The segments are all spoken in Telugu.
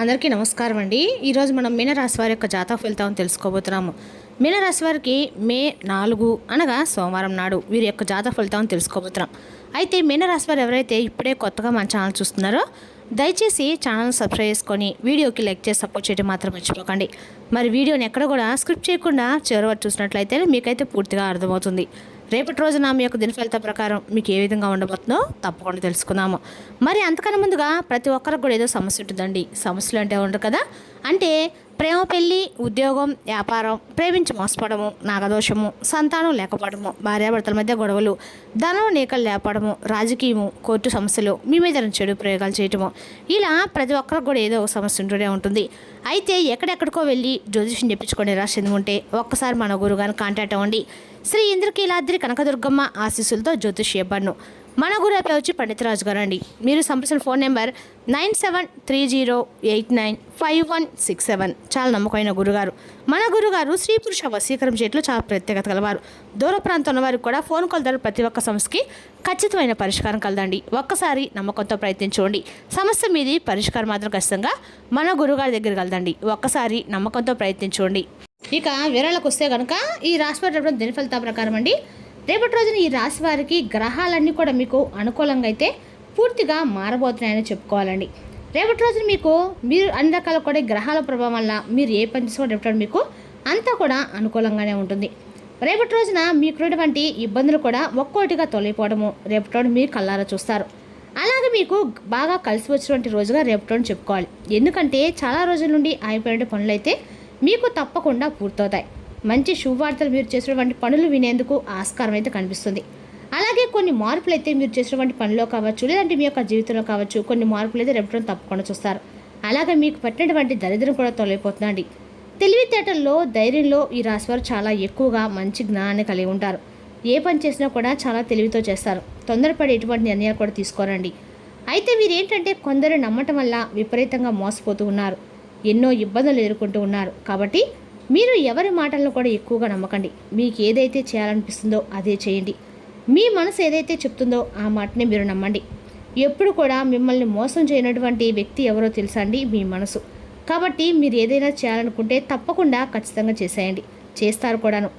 అందరికీ నమస్కారం అండి. ఈరోజు మనం మీనరాశి వారి యొక్క జాతక ఫలితాలను తెలుసుకోబోతున్నాము. మీనరాశి వారికి మే 4 అనగా సోమవారం నాడు వీరి యొక్క జాతక ఫలితాలను తెలుసుకోబోతున్నాం. అయితే మీనరాశి వారు ఎవరైతే ఇప్పుడే కొత్తగా మన ఛానల్ చూస్తున్నారో దయచేసి ఛానల్ సబ్స్క్రైబ్ చేసుకొని వీడియోకి లైక్ చేసి సపోర్ట్ చేయడం మాత్రం మర్చిపోకండి. మరి వీడియోని ఎక్కడ కూడా స్క్రిప్ట్ చేయకుండా చివరి వరకు చూసినట్లయితే మీకైతే పూర్తిగా అర్థమవుతుంది. రేపటి రోజున మీ యొక్క దిన ఫలిత ప్రకారం మీకు ఏ విధంగా ఉండబోతుందో తప్పకుండా తెలుసుకుందాము. మరి అంతకన్నా ముందుగా ప్రతి ఒక్కరికి కూడా ఏదో సమస్య ఉంటుందండి. సమస్యలు అంటే ఉండరు కదా, అంటే ప్రేమ, పెళ్ళి, ఉద్యోగం, వ్యాపారం, ప్రేమించి మోసపడము, నాగదోషము, సంతానం లేకపోవడము, భార్యాభర్తల మధ్య గొడవలు, ధనం నీకలు లేపడము, రాజకీయము, కోర్టు సమస్యలు, మీ మీద చెడు ప్రయోగాలు చేయటము, ఇలా ప్రతి ఒక్కరికి కూడా ఏదో ఒక సమస్య ఉంటూనే ఉంటుంది. అయితే ఎక్కడెక్కడికో వెళ్ళి జ్యోతిష్యం చెప్పించుకొని రాసింది ఉంటే ఒక్కసారి మన గురుగారిని కాంటాక్ట్ అవ్వండి. శ్రీ ఇంద్రకీలాద్రి కనకదుర్గమ్మ ఆశీస్సులతో జ్యోతిష్య ఇవ్వను. మన గురు పేరు వచ్చి పండితరాజు గారు అండి. మీరు సంప్రదించిన ఫోన్ నెంబర్ 9730895167. చాలా నమ్మకమైన గురుగారు. మన గురుగారు స్త్రీ పురుష వశీకరణ చేయట్లో చాలా ప్రత్యేకత కలవారు. దూర ప్రాంతం ఉన్న వారికి కూడా ఫోన్ కాల్ ద్వారా ప్రతి ఒక్క సమస్యకి ఖచ్చితమైన పరిష్కారం కలదండి. ఒక్కసారి నమ్మకంతో ప్రయత్నించండి. సమస్య మీది పరిష్కారం మాత్రం ఖచ్చితంగా మన గురుగారి దగ్గర కలదండి. ఒక్కసారి నమ్మకంతో ప్రయత్నించండి. ఇక వివరాలకు వస్తే కనుక ఈ రాశి వారి దిన ఫలితాల ప్రకారం అండి, రేపటి రోజున ఈ రాశి వారికి గ్రహాలన్నీ కూడా మీకు అనుకూలంగా అయితే పూర్తిగా మారబోతున్నాయని చెప్పుకోవాలండి. రేపటి రోజున మీరు అన్ని రకాల కూడా గ్రహాల ప్రభావం వల్ల మీరు ఏ పని చేసుకోవడం రేపటి మీకు అంతా కూడా అనుకూలంగానే ఉంటుంది. రేపటి రోజున మీకున్నటువంటి ఇబ్బందులు కూడా ఒక్కోటిగా తొలగిపోవడము రేపటి రోజు మీరు కళ్ళారా చూస్తారు. అలాగే మీకు బాగా కలిసి వచ్చినటువంటి రోజుగా రేపటి రోజు చెప్పుకోవాలి. ఎందుకంటే చాలా రోజుల నుండి అయిపోయిన పనులు అయితే మీకు తప్పకుండా పూర్తవుతాయి. మంచి శుభవార్తలు మీరు చేసినటువంటి పనులు వినేందుకు ఆస్కారం అయితే కనిపిస్తుంది. అలాగే కొన్ని మార్పులు అయితే మీరు చేసినటువంటి పనిలో కావచ్చు, లేదంటే మీ యొక్క జీవితంలో కావచ్చు, కొన్ని మార్పులు అయితే రేపటి తప్పకుండా చూస్తారు. అలాగే మీకు పట్టినటువంటి దరిద్రం కూడా తొలగిపోతుందండి. తెలివితేటల్లో, ధైర్యంలో ఈ రాశివారు చాలా ఎక్కువగా మంచి జ్ఞానాన్ని కలిగి ఉంటారు. ఏ పని చేసినా కూడా చాలా తెలివితో చేస్తారు. తొందరపడి ఎటువంటి నిర్ణయాలు కూడా తీసుకోరండి. అయితే వీరు ఏంటంటే కొందరు నమ్మటం వల్ల విపరీతంగా మోసపోతూ ఉన్నారు. ఎన్నో ఇబ్బందులు ఎదుర్కొంటూ ఉన్నారు. కాబట్టి మీరు ఎవరి మాటలను కూడా ఎక్కువగా నమ్మకండి. మీకు ఏదైతే చేయాలనిపిస్తుందో అదే చేయండి. మీ మనసు ఏదైతే చెప్తుందో ఆ మాటనే మీరు నమ్మండి. ఎప్పుడు కూడా మిమ్మల్ని మోసం చేయనటువంటి వ్యక్తి ఎవరో తెలుసా అండి? మీ మనసు. కాబట్టి మీరు ఏదైనా చేయాలనుకుంటే తప్పకుండా ఖచ్చితంగా చేసేయండి. చేస్తారు కూడాను.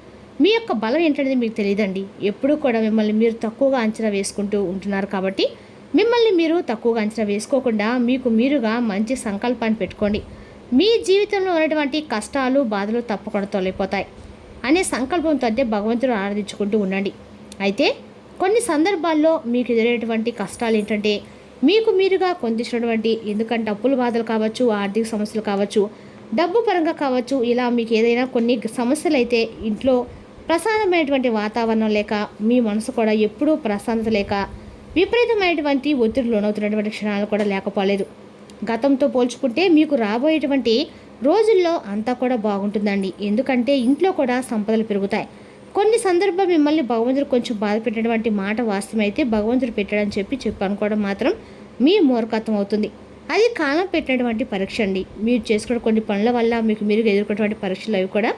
మీ యొక్క బలం ఏంటనేది మీకు తెలియదండి. ఎప్పుడు కూడా మిమ్మల్ని మీరు తక్కువగా అంచనా వేసుకుంటూ ఉంటున్నారు. కాబట్టి మిమ్మల్ని మీరు తక్కువగా అంచనా వేసుకోకుండా మీకు మీరుగా మంచి సంకల్పాన్ని పెట్టుకోండి. మీ జీవితంలో ఉన్నటువంటి కష్టాలు, బాధలు తప్పకుండా తొలగిపోతాయి అనే సంకల్పంతో అయితే భగవంతుడు ఆరాధించుకుంటూ ఉండండి. అయితే కొన్ని సందర్భాల్లో మీకు ఎదురేటువంటి కష్టాలు ఏంటంటే మీకు మీరుగా పొందించినటువంటి, ఎందుకంటే అప్పుల బాధలు కావచ్చు, ఆర్థిక సమస్యలు కావచ్చు, డబ్బు పరంగా కావచ్చు, ఇలా మీకు ఏదైనా కొన్ని సమస్యలు అయితే ఇంట్లో ప్రశాంతమైనటువంటి వాతావరణం లేక, మీ మనసు కూడా ఎప్పుడూ ప్రశాంతత లేక, విపరీతమైనటువంటి ఒత్తిడి లోనవుతున్నటువంటి క్షణాలు కూడా లేకపోలేదు. గతంతో పోల్చుకుంటే మీకు రాబోయేటువంటి రోజుల్లో అంతా కూడా బాగుంటుందండి. ఎందుకంటే ఇంట్లో కూడా సంపదలు పెరుగుతాయి. కొన్ని సందర్భం మిమ్మల్ని భగవంతుడు కొంచెం బాధ పెట్టినటువంటి మాట వాస్తవమైతే భగవంతుడు పెట్టాడని చెప్పి అనుకోవడం మాత్రం మీ మూర్ఖత్వం అవుతుంది. అది కాలం పెట్టినటువంటి పరీక్ష అండి. మీరు చేసుకున్న కొన్ని పనుల వల్ల మీకు మీరు ఎదుర్కొన్నటువంటి పరీక్షలు అవి కూడా.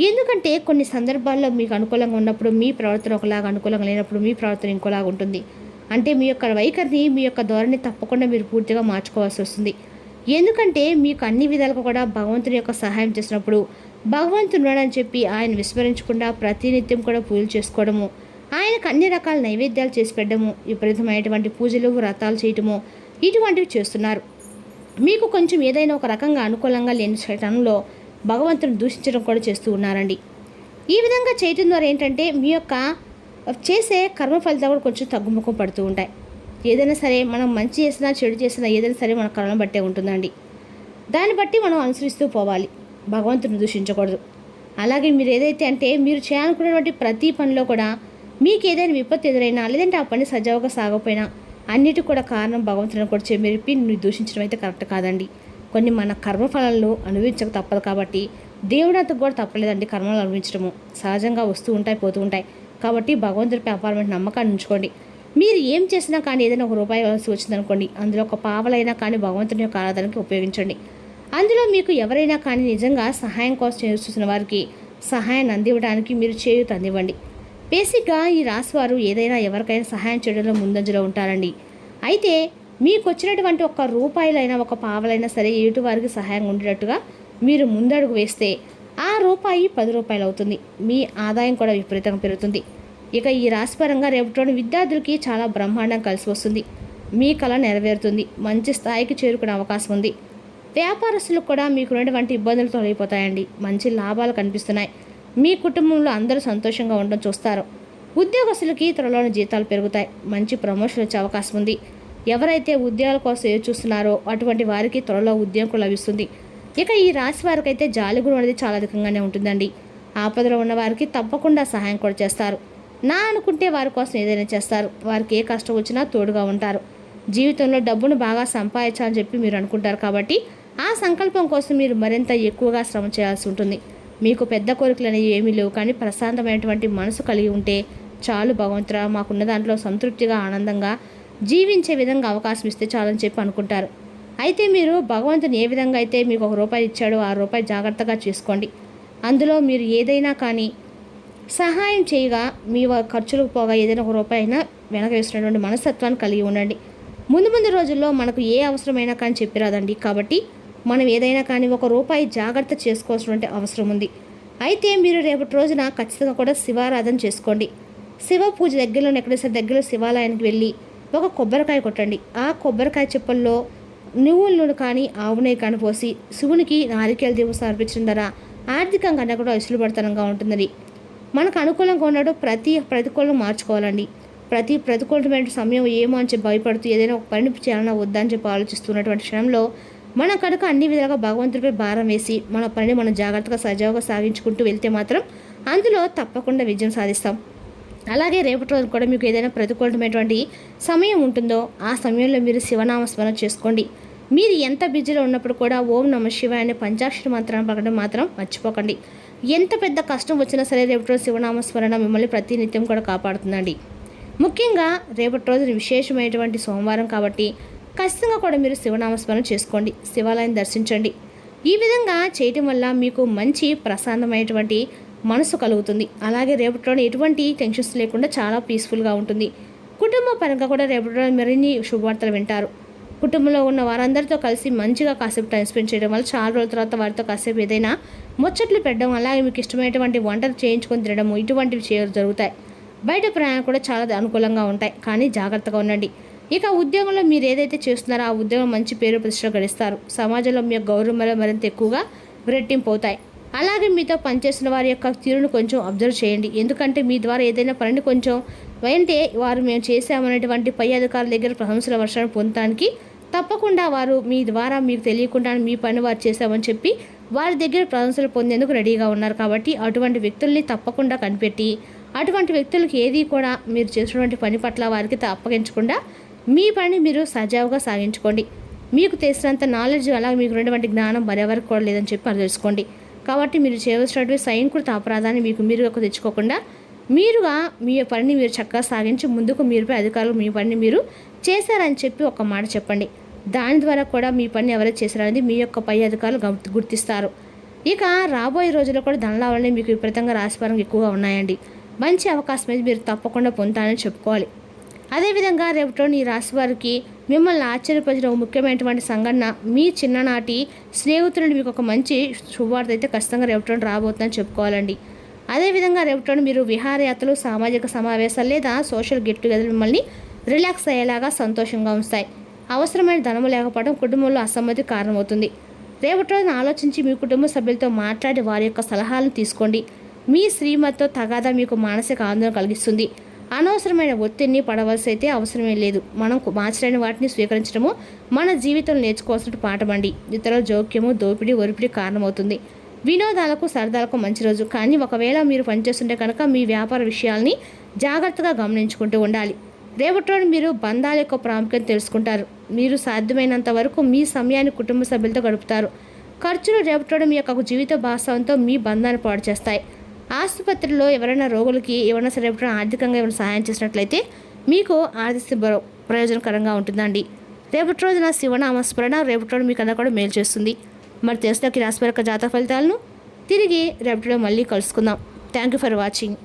ఎందుకంటే కొన్ని సందర్భాల్లో మీకు అనుకూలంగా ఉన్నప్పుడు మీ ప్రవర్తన ఒకలాగా, అనుకూలంగా లేనప్పుడు మీ ప్రవర్తన ఇంకోలాగా ఉంటుంది. అంటే మీ యొక్క వైఖరిని, మీ యొక్క ధోరణి తప్పకుండా మీరు పూర్తిగా మార్చుకోవాల్సి వస్తుంది. ఎందుకంటే మీకు అన్ని విధాలుగా కూడా భగవంతుని యొక్క సహాయం చేసినప్పుడు భగవంతుడు ఉన్నాడని చెప్పి ఆయన విస్మరించకుండా ప్రతినిత్యం కూడా పూజలు చేసుకోవడము, ఆయనకు అన్ని రకాల నైవేద్యాలు చేసి పెట్టడము, విపరీతమైనటువంటి పూజలు, వ్రతాలు చేయటము, ఇటువంటివి చేస్తున్నారు. మీకు కొంచెం ఏదైనా ఒక రకంగా అనుకూలంగా లేని క్షణంలో భగవంతుని దూషించడం కూడా చేస్తూ ఉన్నారండి. ఈ విధంగా చేయటం ద్వారా ఏంటంటే మీ యొక్క చేసే కర్మ ఫలితాలు కూడా కొంచెం తగ్గుముఖం పడుతూ ఉంటాయి. ఏదైనా సరే మనం మంచి చేసినా, చెడు చేసినా ఏదైనా సరే మన కర్మను బట్టే ఉంటుందండి. దాన్ని బట్టి మనం అనుసరిస్తూ పోవాలి. భగవంతుని దూషించకూడదు. అలాగే మీరు ఏదైతే అంటే మీరు చేయాలనుకున్నటువంటి ప్రతి పనిలో కూడా మీకు ఏదైనా విపత్తు ఎదురైనా, లేదంటే ఆ పని సజావుగా సాగకపోయినా అన్నిటికీ కూడా కారణం భగవంతుని కూడా మెరిపి నువ్వు దూషించడం అయితే కరెక్ట్ కాదండి. కొన్ని మన కర్మఫలాలను అనుభవించక తప్పదు. కాబట్టి దేవుడు అంతకు కూడా తప్పలేదండి. కర్మలు అనుభవించడము సహజంగా వస్తూ ఉంటాయి, పోతూ ఉంటాయి. కాబట్టి భగవంతుడిపై అపారమైన నమ్మకాన్ని ఉంచుకోండి. మీరు ఏం చేసినా కానీ ఏదైనా ఒక రూపాయి వలసి వచ్చిందనుకోండి, అందులో ఒక పావలైనా కానీ భగవంతుని యొక్క ఆరాధనకి ఉపయోగించండి. అందులో మీకు ఎవరైనా కానీ నిజంగా సహాయం కోసం చూసిన వారికి సహాయాన్ని అందివ్వడానికి మీరు చేయూత అందివ్వండి. బేసిక్గా ఈ రాశివారు ఏదైనా ఎవరికైనా సహాయం చేయడంలో ముందంజలో ఉంటారండి. అయితే మీకు వచ్చినటువంటి ఒక్క రూపాయలైనా ఒక పావలైనా సరే ఎదుటి వారికి సహాయంగా ఉండేటట్టుగా మీరు ముందడుగు వేస్తే ఆ రూపాయి 10 రూపాయలు అవుతుంది. మీ ఆదాయం కూడా విపరీతంగా పెరుగుతుంది. ఇక ఈ రాశిపరంగా రేపటి విద్యార్థులకి చాలా బ్రహ్మాండం కలిసి వస్తుంది. మీ కళ నెరవేరుతుంది. మంచి స్థాయికి చేరుకునే అవకాశం ఉంది. వ్యాపారస్తులకు కూడా మీకు ఉన్నటువంటి ఇబ్బందులు తొలగిపోతాయండి. మంచి లాభాలు కనిపిస్తున్నాయి. మీ కుటుంబంలో అందరూ సంతోషంగా ఉండడం చూస్తారు. ఉద్యోగస్తులకి త్వరలోని జీతాలు పెరుగుతాయి. మంచి ప్రమోషన్ వచ్చే అవకాశం ఉంది. ఎవరైతే ఉద్యోగాల కోసం చూస్తున్నారో అటువంటి వారికి త్వరలో ఉద్యోగం లభిస్తుంది. ఇక ఈ రాశి వారికి అయితే జాలిగుణం అనేది చాలా అధికంగానే ఉంటుందండి. ఆపదలో ఉన్న వారికి తప్పకుండా సహాయం కూడా చేస్తారు. నా అనుకుంటే వారి కోసం ఏదైనా చేస్తారు. వారికి ఏ కష్టం వచ్చినా తోడుగా ఉంటారు. జీవితంలో డబ్బును బాగా సంపాదించాలని చెప్పి మీరు అనుకుంటారు కాబట్టి ఆ సంకల్పం కోసం మీరు మరింత ఎక్కువగా శ్రమ చేయాల్సి ఉంటుంది. మీకు పెద్ద కోరికలు అనేవి ఏమీ లేవు, కానీ ప్రశాంతమైనటువంటి మనసు కలిగి ఉంటే చాలు. భగవంతుడా, మాకున్న దాంట్లో సంతృప్తిగా ఆనందంగా జీవించే విధంగా అవకాశం ఇస్తే చాలని చెప్పి అనుకుంటారు. అయితే మీరు భగవంతుని ఏ విధంగా అయితే మీకు ₹1 ఇచ్చాడో ఆ రూపాయి జాగ్రత్తగా చేసుకోండి. అందులో మీరు ఏదైనా కానీ సహాయం చేయగా మీ ఖర్చులకు పోగా ఏదైనా ₹1 అయినా వెనక వేసినటువంటి మనస్తత్వాన్ని కలిగి ఉండండి. ముందు రోజుల్లో మనకు ఏ అవసరమైనా కానీ చెప్పిరాదండి. కాబట్టి మనం ఏదైనా కానీ ₹1 జాగ్రత్త చేసుకోవాల్సినటువంటి అవసరం ఉంది. అయితే మీరు రేపటి రోజున ఖచ్చితంగా కూడా శివారాధన చేసుకోండి. శివ పూజ దగ్గరలో ఎక్కడైనా దగ్గరలో శివాలయానికి వెళ్ళి ఒక కొబ్బరికాయ కొట్టండి. ఆ కొబ్బరికాయ చిప్పల్లో నువ్వుల నూనె కానీ ఆవు నెయ్యి కానీ పోసి శివునికి నారికేల దీపం సమర్పించడం ద్వారా ఆర్థికంగా కూడా వెసులుబడతనంగా ఉంటుందని, మనకు అనుకూలంగా ఉన్నాడు ప్రతి ప్రతికూలం మార్చుకోవాలండి. ప్రతి ప్రతికూలమైన సమయం ఏమో అని చెప్పి భయపడుతూ ఏదైనా ఒక పని చేయాలన్నా వద్దా అని చెప్పి ఆలోచిస్తున్నటువంటి క్షణంలో మనం కనుక అన్ని విధాలుగా భగవంతుడిపై భారం వేసి మన పనిని మనం జాగ్రత్తగా సజావుగా సాగించుకుంటూ వెళ్తే మాత్రం అందులో తప్పకుండా విజయం సాధిస్తాం. అలాగే రేపటి రోజు కూడా మీకు ఏదైనా ప్రతికూలమైనటువంటి సమయం ఉంటుందో ఆ సమయంలో మీరు శివనామస్మరణ చేసుకోండి. మీరు ఎంత బిజీలో ఉన్నప్పుడు కూడా ఓం నమః శివాయ అనే పంచాక్షరి మంత్రాన్ని పలకడం మాత్రం మర్చిపోకండి. ఎంత పెద్ద కష్టం వచ్చినా సరే రేపటి రోజు శివనామస్మరణ మిమ్మల్ని ప్రతినిత్యం కూడా కాపాడుతుందండి. ముఖ్యంగా రేపటి రోజు విశేషమైనటువంటి సోమవారం కాబట్టి ఖచ్చితంగా కూడా మీరు శివనామస్మరణ చేసుకోండి. శివాలయం దర్శించండి. ఈ విధంగా చేయటం వల్ల మీకు మంచి ప్రశాంతమైనటువంటి మనసు కలుగుతుంది. అలాగే రేపటి రోజు ఎటువంటి టెన్షన్స్ లేకుండా చాలా పీస్ఫుల్గా ఉంటుంది. కుటుంబ పరంగా కూడా రేపటి రోజు మరిన్ని శుభవార్తలు వింటారు. కుటుంబంలో ఉన్న వారందరితో కలిసి మంచిగా కాసేపు టైం స్పెండ్ చేయడం వల్ల చాలా రోజుల తర్వాత వారితో కాసేపు ఏదైనా ముచ్చట్లు పెట్టడం, అలాగే మీకు ఇష్టమైనటువంటి వంటలు చేయించుకొని తినడము ఇటువంటివి జరుగుతాయి. బయట ప్రయాణం కూడా చాలా అనుకూలంగా ఉంటాయి, కానీ జాగ్రత్తగా ఉండండి. ఇక ఉద్యోగంలో మీరు ఏదైతే చేస్తున్నారో ఆ ఉద్యోగం మంచి పేరు ప్రతిష్టలు గడిస్తారు. సమాజంలో మీ యొక్క గౌరవం మరింత ఎక్కువగా రెట్టింపు అవుతాయి. అలాగే మీతో పనిచేస్తున్న వారి యొక్క తీరును కొంచెం అబ్జర్వ్ చేయండి. ఎందుకంటే మీ ద్వారా ఏదైనా పనిని కొంచెం అంటే వారు మేము చేసామనేటువంటి పై అధికారుల దగ్గర ప్రశంసల వర్షాన్ని పొందడానికి తప్పకుండా వారు మీ ద్వారా మీకు తెలియకుండా మీ పని వారు చేశామని చెప్పి వారి దగ్గర ప్రశంసలు పొందేందుకు రెడీగా ఉన్నారు. కాబట్టి అటువంటి వ్యక్తుల్ని తప్పకుండా కనిపెట్టి అటువంటి వ్యక్తులకి ఏది కూడా మీరు చేసినటువంటి పని పట్ల వారికి అప్పగించకుండా మీ పని మీరు సజావుగా సాగించుకోండి. మీకు తెలిసినంత నాలెడ్జ్ అలాగే మీకు ఉన్నటువంటి జ్ఞానం మరెవరికి కూడా లేదని చెప్పి అది తెలుసుకోండి. కాబట్టి మీరు చేయవలసినటువంటి సైనికుడితో అపరాధాన్ని మీరు తెచ్చుకోకుండా మీరుగా మీ పనిని మీరు చక్కగా సాగించి ముందుకు మీరుపై అధికారులు మీ పనిని మీరు చేశారని చెప్పి ఒక మాట చెప్పండి. దాని ద్వారా కూడా మీ పని ఎవరైతే చేశారనేది మీ యొక్క పై అధికారులు గుర్తిస్తారు. ఇక రాబోయే రోజుల్లో కూడా ధనలాభాలని మీకు విపరీతంగా రాశిపరంగా ఎక్కువగా ఉన్నాయండి. మంచి అవకాశం అయితే మీరు తప్పకుండా పొందుతారని చెప్పుకోవాలి. అదేవిధంగా రేపటి ఈ రాశి వారికి మిమ్మల్ని ఆశ్చర్యపరిచిన ఒక ముఖ్యమైనటువంటి సంఘటన, మీ చిన్ననాటి స్నేహితులని మీకు ఒక మంచి శుభవార్త అయితే ఖచ్చితంగా రేపటి రాబోతుందని చెప్పుకోవాలండి. అదేవిధంగా రేపటి మీరు విహారయాత్రలు, సామాజిక సమావేశాలు లేదా సోషల్ గెట్ టుగెదర్ మిమ్మల్ని రిలాక్స్ అయ్యేలాగా సంతోషంగా ఉంచుతాయి. అవసరమైన ధనము లేకపోవడం కుటుంబంలో అసమ్మతి కారణమవుతుంది. రేపటి రోజున ఆలోచించి మీ కుటుంబ సభ్యులతో మాట్లాడి వారి యొక్క సలహాలను తీసుకోండి. మీ శ్రీమతితో తగాదా మీకు మానసిక ఆందోళన కలిగిస్తుంది. అనవసరమైన ఒత్తిడిని పడవలసి అయితే అవసరమే లేదు. మనం మార్చలేని వాటిని స్వీకరించడము మన జీవితంలో నేర్చుకోవాల్సిన పాఠమండి. ఇతరుల జోక్యము, దోపిడీ, ఒరిపిడి కారణమవుతుంది. వినోదాలకు, సరదాలకు మంచి రోజు. కానీ ఒకవేళ మీరు పనిచేస్తుంటే కనుక మీ వ్యాపార విషయాల్ని జాగ్రత్తగా గమనించుకుంటూ ఉండాలి. రేపటి రోజు మీరు బంధాల యొక్క ప్రాముఖ్యత తెలుసుకుంటారు. మీరు సాధ్యమైనంత వరకు మీ సమయాన్ని కుటుంబ సభ్యులతో గడుపుతారు. ఖర్చులు రేపటి రోజు మీ యొక్క జీవిత భాగస్వామితో మీ బంధాన్ని పాడు చేస్తాయి. ఆసుపత్రిలో ఎవరైనా రోగులకి ఏమైనా సరే ఆర్థికంగా ఏమైనా సహాయం చేసినట్లయితే మీకు ఆర్థిక ప్రయోజనకరంగా ఉంటుందండి. రేపటి రోజున శివనామస్మరణ రేపటి రోజు మీకు అందరూ కూడా మేలు చేస్తుంది. మరి తెలుసుకి రాశి జాతక ఫలితాలను తిరిగి రేపటిలో మళ్ళీ కలుసుకుందాం. Thank you for watching.